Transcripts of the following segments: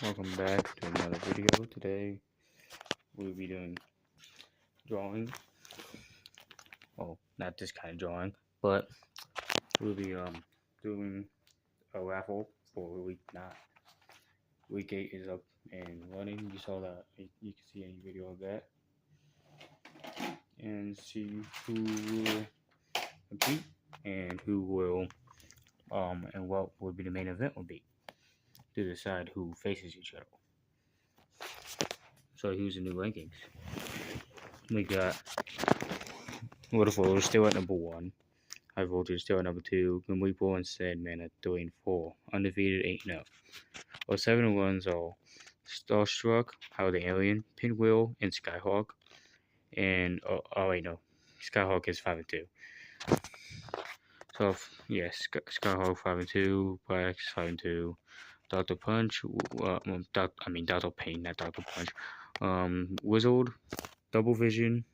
Welcome back to another video. Today we'll be doing drawing. Well, not this kind of drawing, but we'll be doing a raffle for week 9. Week 8 is up and running. You saw that. You can see any video of that, and see who will compete and who will and what would be the main event would be to decide who faces each other. So here's the new rankings. We got Waterfall still at number 1. High Voltage still at number 2. Grimweeple and Sandman at 3 and 4. Undefeated 8-0. Our 7 ones are Starstruck, How the Alien, Pinwheel, and Skyhawk. And Skyhawk is 5 and 2. So yes, Skyhawk 5 and 2, Blacks 5 and 2. Dr. Punch, Dr. Pain, not Dr. Punch. Wizard, Double Vision,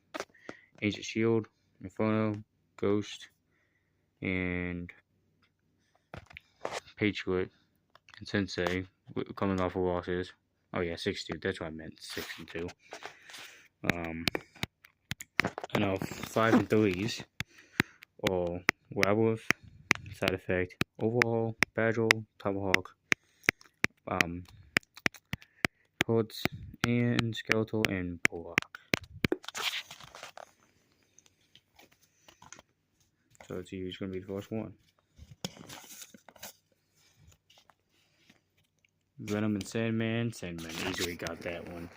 Ancient Shield, Inferno, Ghost, and Patriot and Sensei coming off of losses. Oh yeah, 6-2. That's what I meant. 6 and 2. And our 5 and 3s are Werewolf, Side Effect, Overhaul, Badger, Tomahawk, Hoods, and Skeletal, and Bullock. So let's see who's going to be the first one. Venom and Sandman. Sandman easily got that one.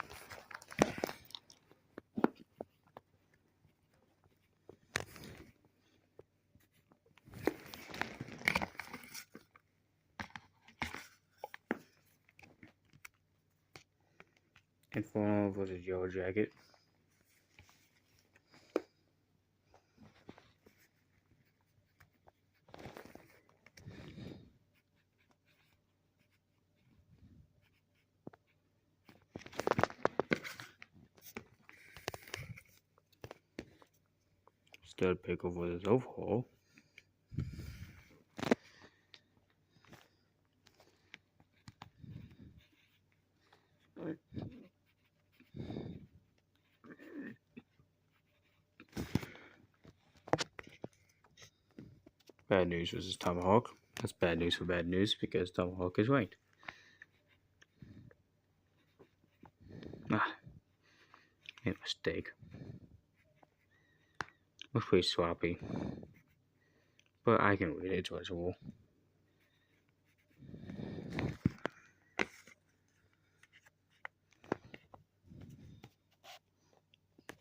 Inferno versus Yellow Jacket. Stud Pickle versus Overhaul. Bad News versus Tomahawk. That's bad news for bad news because Tomahawk is ranked. Made a mistake. Looks pretty sloppy. But I can read it, it's legible.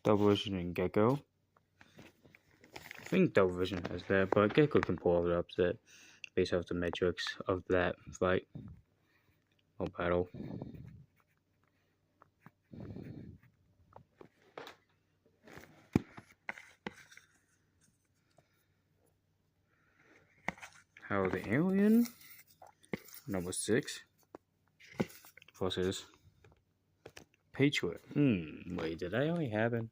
Double Vision and Gecko. I think Double Vision has that, but Gecko can pull it up that based off the metrics of that fight or battle. How the Alien, number 6, versus Patriot. Wait, did that only happen?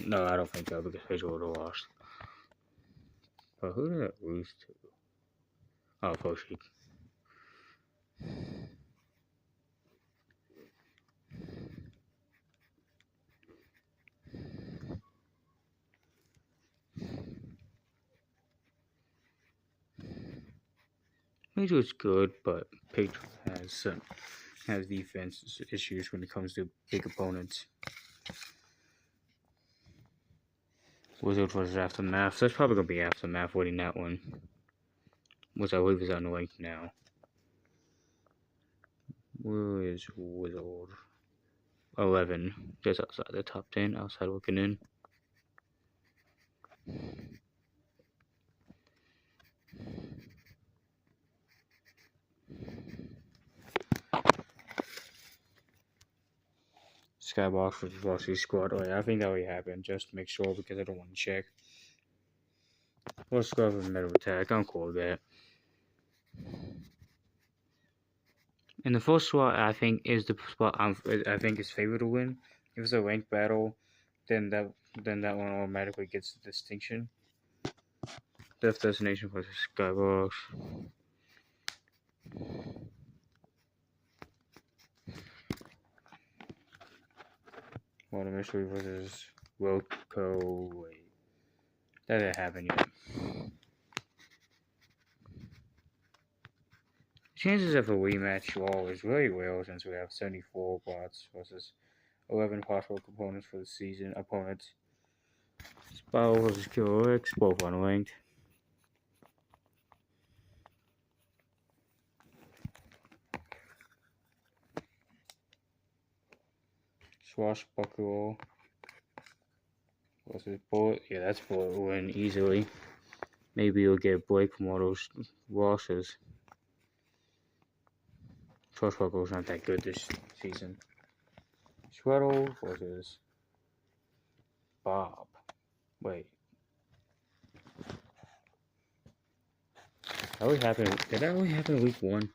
No, I don't think so because Patriot would have lost. But who did it lose to? Oh, Foshi. Patriot's good, but Patriot has defense issues when it comes to big opponents. Wizard versus Aftermath. So that's probably gonna be Aftermath winning that one, which I believe is on the link now. Where is Wizard? 11, just outside the top 10. Outside looking in. Skybox versus Varsity Squad. Oh yeah, I think that already happened. Just to make sure because I don't want to check. Or Squad with Metal Attack. I'm cool with that. And the first spot I think is the spot I think is favored to win. If it's a ranked battle, then that one automatically gets the distinction. Death Destination versus Skybox. Water Mystery versus Wilco. Wait, that didn't happen yet. Chances of a rematch wall is very real since we have 74 bots versus 11 possible components for the season opponents. Spell versus Killer X, both unranked. Swashbuckle versus Bullet. Yeah, that's Bullet win easily. Maybe you'll get a break from all those losses. Swashbuckle's not that good this season. Shweddle versus Bob. Wait. Did that only happen in week 1?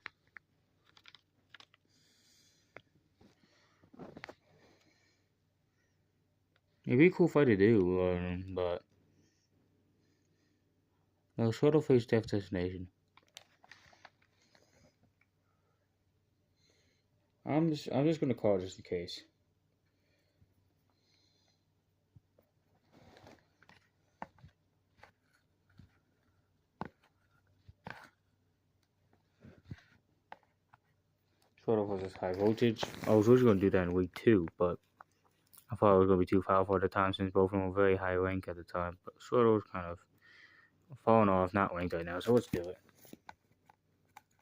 It'd be a cool fight to do, but no, Shweddle faced Death Destination. I'm just gonna call it just in case. Shweddle versus High Voltage. I was originally gonna do that in week 2, but I thought it was gonna be too powerful at the time since both of them were very high rank at the time. But Shweddle was kind of falling off, not ranked right now, so let's do it.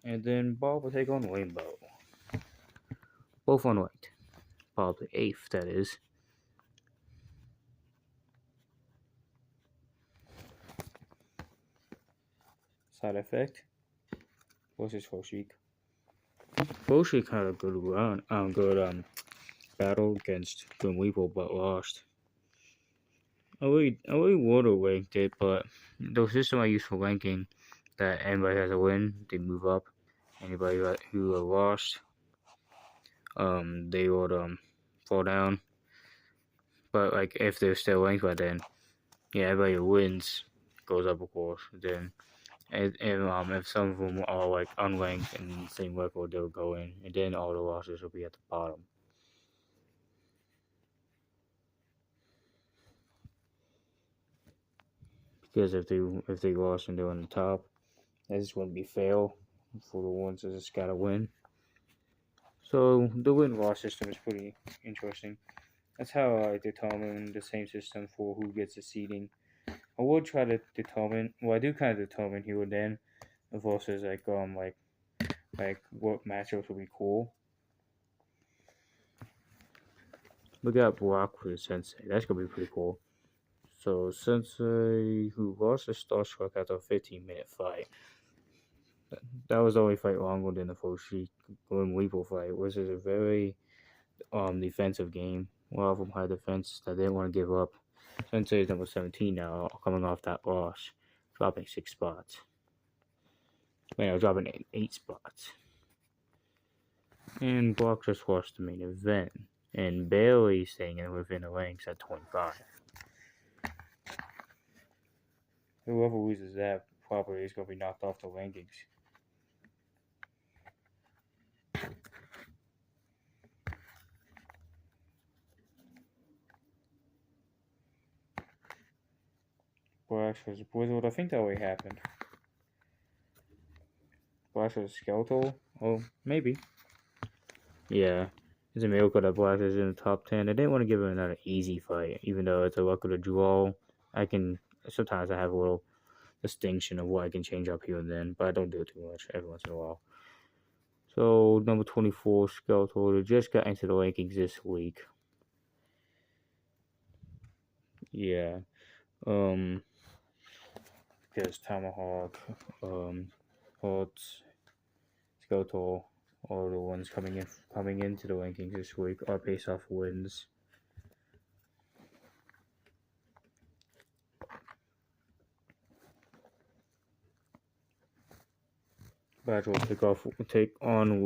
And then Bob will take on Rainbow. Both unranked. Bob the 8th, that is. Side effect versus Foshik. Foshik had a good run, battle against Grim Weeble, but lost. I really would have ranked it, but the system I use for ranking, that anybody has a win, they move up. Anybody who lost, they would fall down. But like if they're still ranked by then, yeah, everybody who wins goes up, of course. Then, if some of them are like unranked and the same record, they'll go in, and then all the losses will be at the bottom. Because if they lost and they're on the top, that just wouldn't be fair for the ones that just gotta win. So the win-loss system is pretty interesting. That's how I determine the same system for who gets the seeding. I would try to determine. Well, I do kind of determine here and then versus like what matchups would be cool. Look at Brock with Sensei. That's gonna be pretty cool. So Sensei, who lost to Starstruck after a 15-minute fight. That was the only fight longer than the Foshi Grim Weeble fight, which is a very defensive game. A lot of them high defense that they didn't want to give up. Sensei is number 17 now, coming off that loss, dropping 6 spots. Wait, no, dropping 8 spots. And Brock just lost the main event, and barely staying within the ranks at 25. Whoever loses that probably is going to be knocked off the rankings. Brash was Blizzard. I think that already happened. Brash was Skeletal? Oh, maybe. Yeah. It's a miracle that Brash is in the top 10. I didn't want to give him another easy fight, even though it's a luck of the draw. Sometimes I have a little distinction of what I can change up here and then, but I don't do it too much every once in a while. So, number 24, Skeletal, they just got into the rankings this week. Yeah. Because Tomahawk, Hot, Skeletal, all the ones coming into the rankings this week are based off wins. Badge will take on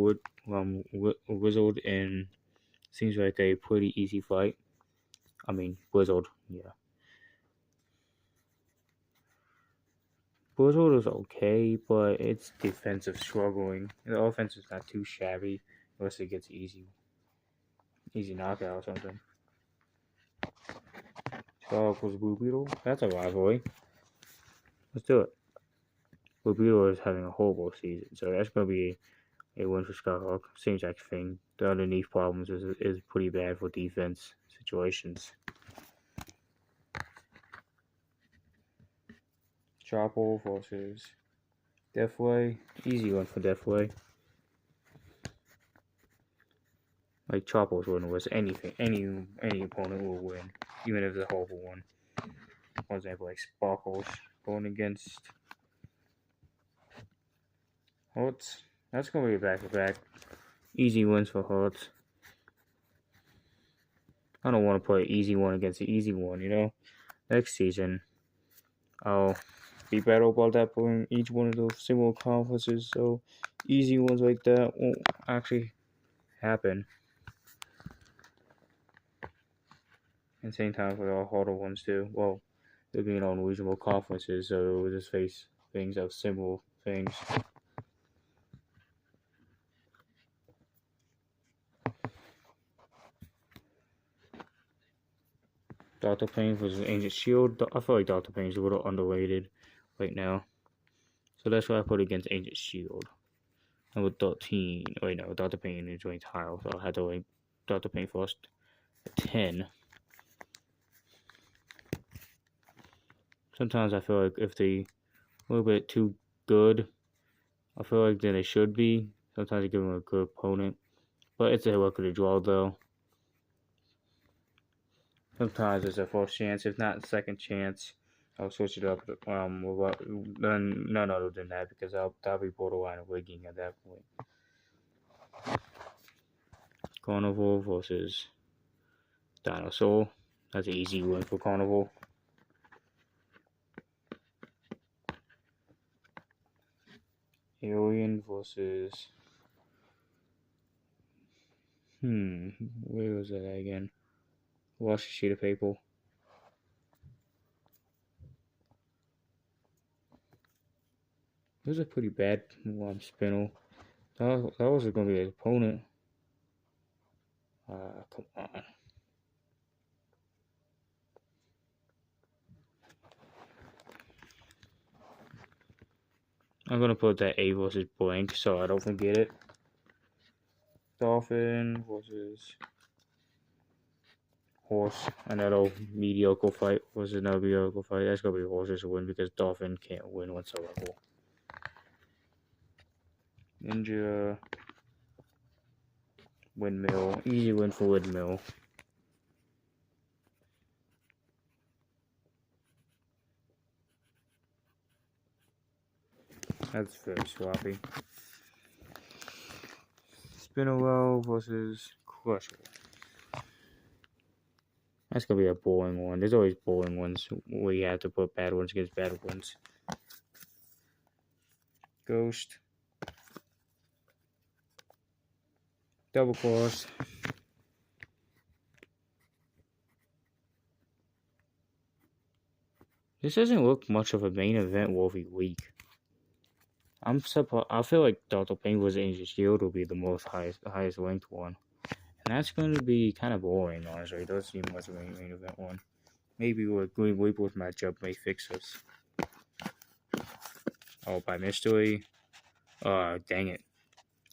Wizard, and seems like a pretty easy fight. I mean, Wizard, yeah. Blizzard is okay, but it's defensive struggling. The offense is not too shabby unless it gets easy knockout or something. Dog was Blue Beetle. That's a rivalry. Let's do it. Blue Beetle is having a horrible season, so that's going to be a win for Skyhawk. Same exact thing. The underneath problems is pretty bad for defense situations. Chopper versus Deathway. Easy one for Deathway. Like Chopper's win was anything, any opponent will win, even if it's a horrible one. For example, like Sparkles going against Hearts. That's gonna be a back-to-back. Easy wins for Hearts. I don't want to play easy one against the easy one, you know. Next season, I'll be better about that playing each one of those similar conferences, so easy ones like that won't actually happen. And same time for all harder ones too. Well, they're being on reasonable conferences, so we'll just face things of similar things. Dr. Payne versus Ancient Shield. I feel like Dr. Payne's a little underrated right now. So that's why I put against Ancient Shield. Number 13. Wait, no, Dr. Payne is ranked higher, so I had to rank Dr. Payne first. 10. Sometimes I feel like if they a little bit too good, I feel like then they should be. Sometimes you give them a good opponent. But it's a luck of the draw, though. Sometimes it's a first chance, if not a second chance. I'll switch it up. None other than that, because that'll be borderline rigging at that point. Carnival versus Dinosaur. That's an easy win for Carnival. Alien versus where was that again? Lost a sheet of paper. It was a pretty bad spinner. That was going to be his opponent. Come on. I'm going to put that A versus blank so I don't forget it. Dolphin versus Horse. Another mediocre fight versus another mediocre fight. That's going to be Horse's win because Dolphin can't win whatsoever. Ninja. Windmill. Easy win for Windmill. That's very sloppy. Spinnerell versus Crusher. That's gonna be a boring one. There's always boring ones where you have to put bad ones against bad ones. Ghost. Double Cross. This doesn't look much of a main event worthy week. I feel like Dr. Payne was Angel Shield will be the highest ranked one. And that's going to be kind of boring, honestly. It doesn't seem much of a main event one. Maybe with Green Weeple's matchup may fix us. Oh, by mystery. Dang it.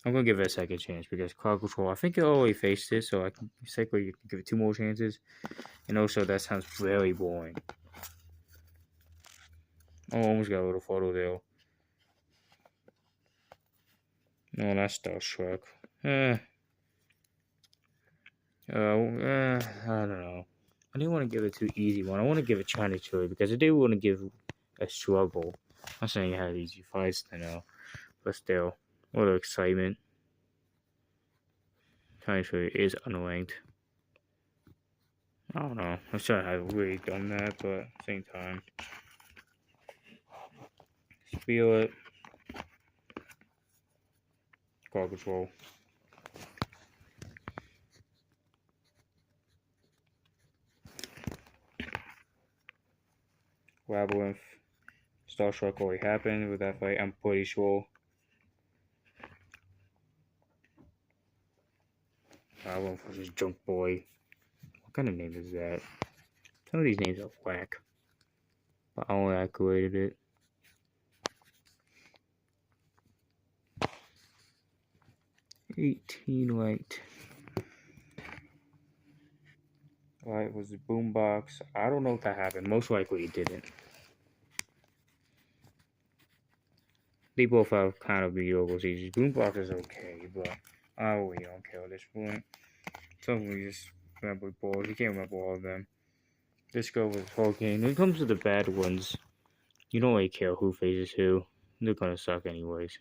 I'm going to give it a second chance because Cloud Control, I think it already faced it, so I can technically give it 2 more chances. And also, that sounds very boring. Oh, almost got a little photo there. No, that's Starstruck. I don't know. I didn't want to give it too easy one. I want to give it China Cherry because I do want to give a struggle. I'm saying it had easy fights, I know. But still, what an excitement. China Cherry is unranked. I don't know. I'm sorry I've really done that, but at the same time. Spirit. Call Control. Labyrinth. Starstruck already happened with that fight, I'm pretty sure. Labyrinth versus Junk Boy. What kind of name is that? Some of these names are whack, but I only activated it. $18 light. Light was the boombox. I don't know if that happened. Most likely it didn't. They both have kind of mediocre seasons. Boombox is okay, but I really don't care at this point. Some of them just remember balls. You can't remember all of them. Disco was okay. When it comes to the bad ones, you don't really care who faces who. They're gonna suck anyways.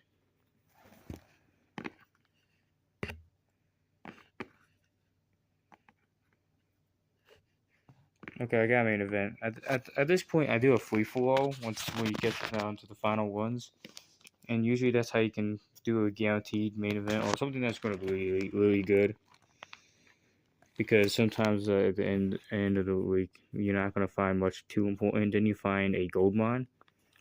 Okay, I got main event. At this point, I do a free for all when you get down to the final ones, and usually that's how you can do a guaranteed main event or something that's going to be really good. Because sometimes at the end of the week, you're not going to find much too important. Then you find a gold mine,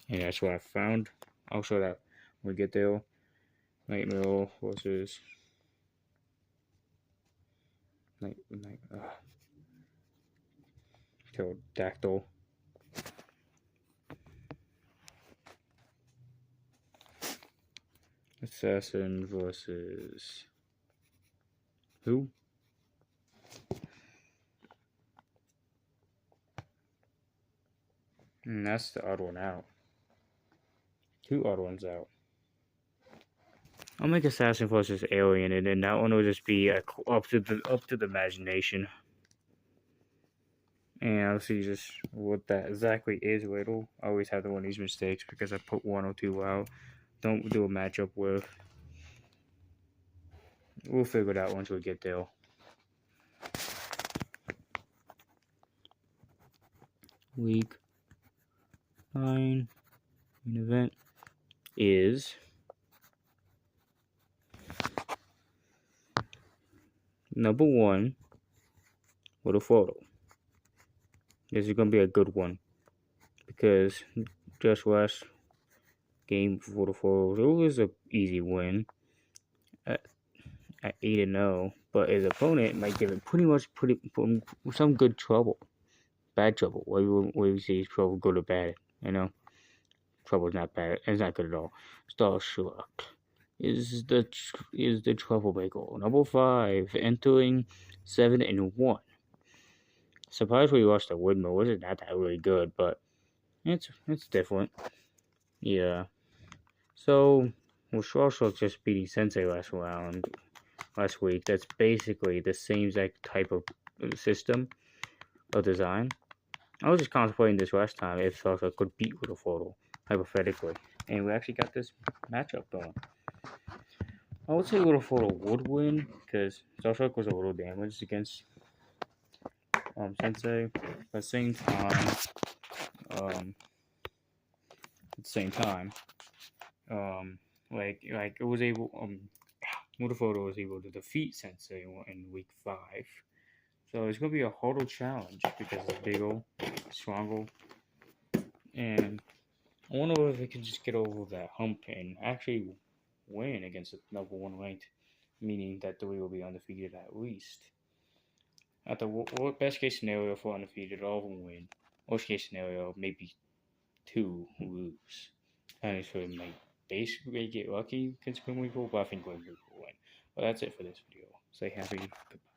and that's what I found. I'll show that when we get there. Nightmare versus pterodactyl. Assassin versus who? And that's the odd one out. Two odd ones out. I'll make Assassin versus Alien, and then that one will just be up to the imagination. And I'll see just what that exactly is. Little. I always have one of these mistakes because I put one or two out. Don't do a matchup with. We'll figure it out once we get there. Week 9 main event is number 1 with a photo. This is gonna be a good one because just last game for the photos, it was an easy win at 8-0, but his opponent might give him pretty some good trouble, bad trouble. Where you say trouble, good or bad, you know. Trouble's not bad. It's not good at all. Starstruck is the troublemaker. Number 5, entering 7-1. Surprised we lost to Woodmill. Wasn't not that really good, but it's different. Yeah. So with Starstruck just beating Sensei last week, that's basically the same exact type of system or design. I was just contemplating this last time if Starstruck could beat with a photo, hypothetically. And we actually got this matchup going. I would say Little Photo would win because Starstruck was a little damaged against Sensei. But at the same time, like it was able Little Photo was able to defeat Sensei in week 5. So it's gonna be a harder challenge because it's bigger, stronger, and I wonder if it can just get over that hump and actually win against the number 1 ranked, meaning that 3 will be undefeated at least. At the best case scenario for undefeated, all of them win. Worst case scenario, maybe 2 lose. And so it might basically get lucky considering we go, but I think we will win. Well, that's it for this video. Stay happy. Goodbye.